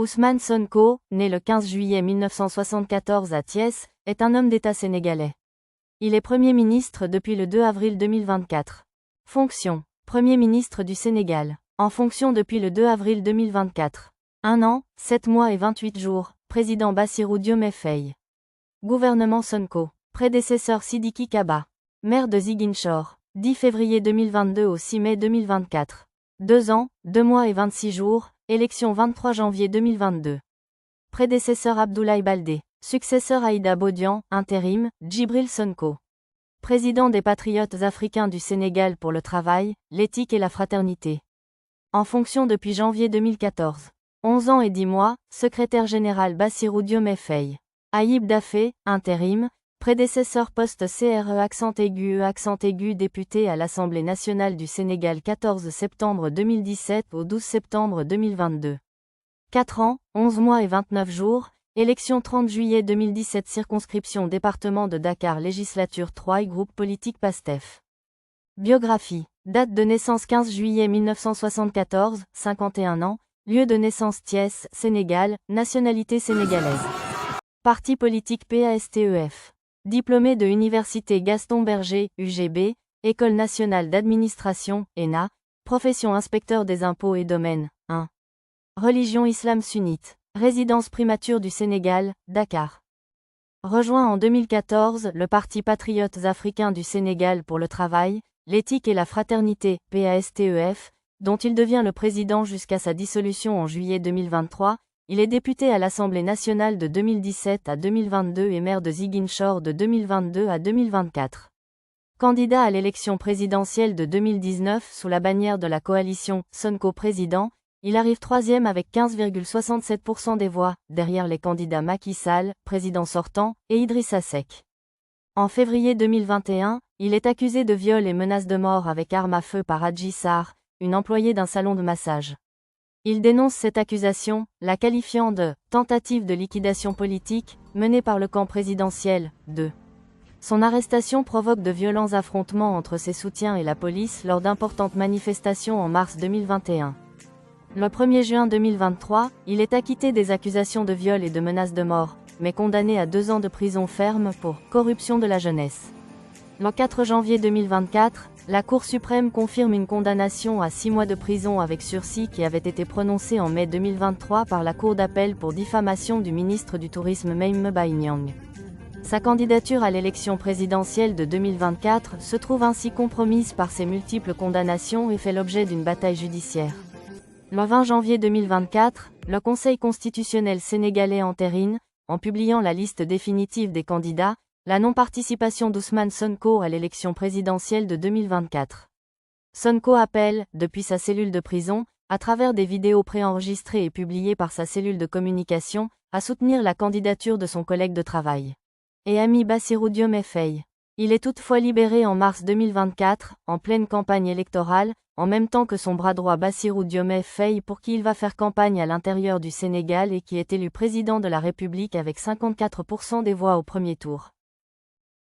Ousmane Sonko, né le 15 juillet 1974 à Thiès, est un homme d'État sénégalais. Il est Premier ministre depuis le 2 avril 2024. Fonction: Premier ministre du Sénégal. En fonction depuis le 2 avril 2024. 1 an, 7 mois et 28 jours, Président Bassirou Diomaye Faye. Gouvernement Sonko. Prédécesseur Sidiki Kaba. Maire de Ziguinchor. 10 février 2022 au 6 mai 2024. 2 ans, 2 mois et 26 jours, élection 23 janvier 2022. Prédécesseur Abdoulaye Baldé. Successeur Aïda Bodian, intérim, Djibril Sonko. Président des Patriotes africains du Sénégal pour le travail, l'éthique et la fraternité. En fonction depuis janvier 2014. 11 ans et 10 mois, secrétaire général Bassirou Diomaye Faye. Ayib Daffé, intérim, prédécesseur poste CRE accent aigu député à l'Assemblée nationale du Sénégal 14 septembre 2017 au 12 septembre 2022. 4 ans, 11 mois et 29 jours, élection 30 juillet 2017 circonscription département de Dakar législature 3 et groupe politique PASTEF. Biographie. Date de naissance 15 juillet 1974, 51 ans, lieu de naissance Thiès, Sénégal, nationalité sénégalaise. Parti politique PASTEF. Diplômé de Université Gaston Berger, UGB, École nationale d'administration, ENA, profession inspecteur des impôts et domaines, 1. Religion islam sunnite. Résidence primature du Sénégal, Dakar. Rejoint en 2014 le Parti Patriotes africains du Sénégal pour le travail, l'éthique et la fraternité, PASTEF, dont il devient le président jusqu'à sa dissolution en juillet 2023. Il est député à l'Assemblée nationale de 2017 à 2022 et maire de Ziguinchor de 2022 à 2024. Candidat à l'élection présidentielle de 2019 sous la bannière de la coalition Sonko Président, il arrive 3e avec 15,67% des voix, derrière les candidats Macky Sall, président sortant, et Idrissa Seck. En février 2021, il est accusé de viol et menace de mort avec arme à feu par Adji Sarr, une employée d'un salon de massage. Il dénonce cette accusation, la qualifiant de « tentative de liquidation politique » menée par le camp présidentiel. 2. Son arrestation provoque de violents affrontements entre ses soutiens et la police lors d'importantes manifestations en mars 2021. Le 1er juin 2023, il est acquitté des accusations de viol et de menace de mort, mais condamné à 2 ans de prison ferme pour « corruption de la jeunesse ». Le 4 janvier 2024, la Cour suprême confirme une condamnation à 6 mois de prison avec sursis qui avait été prononcée en mai 2023 par la Cour d'appel pour diffamation du ministre du Tourisme Maïm Mbaye Niang. Sa candidature à l'élection présidentielle de 2024 se trouve ainsi compromise par ses multiples condamnations et fait l'objet d'une bataille judiciaire. Le 20 janvier 2024, le Conseil constitutionnel sénégalais entérine, en publiant la liste définitive des candidats, la non-participation d'Ousmane Sonko à l'élection présidentielle de 2024. Sonko appelle, depuis sa cellule de prison, à travers des vidéos préenregistrées et publiées par sa cellule de communication, à soutenir la candidature de son collègue de travail et ami Bassirou Diomaye Faye. Il est toutefois libéré en mars 2024, en pleine campagne électorale, en même temps que son bras droit Bassirou Diomaye Faye pour qui il va faire campagne à l'intérieur du Sénégal et qui est élu président de la République avec 54% des voix au premier tour.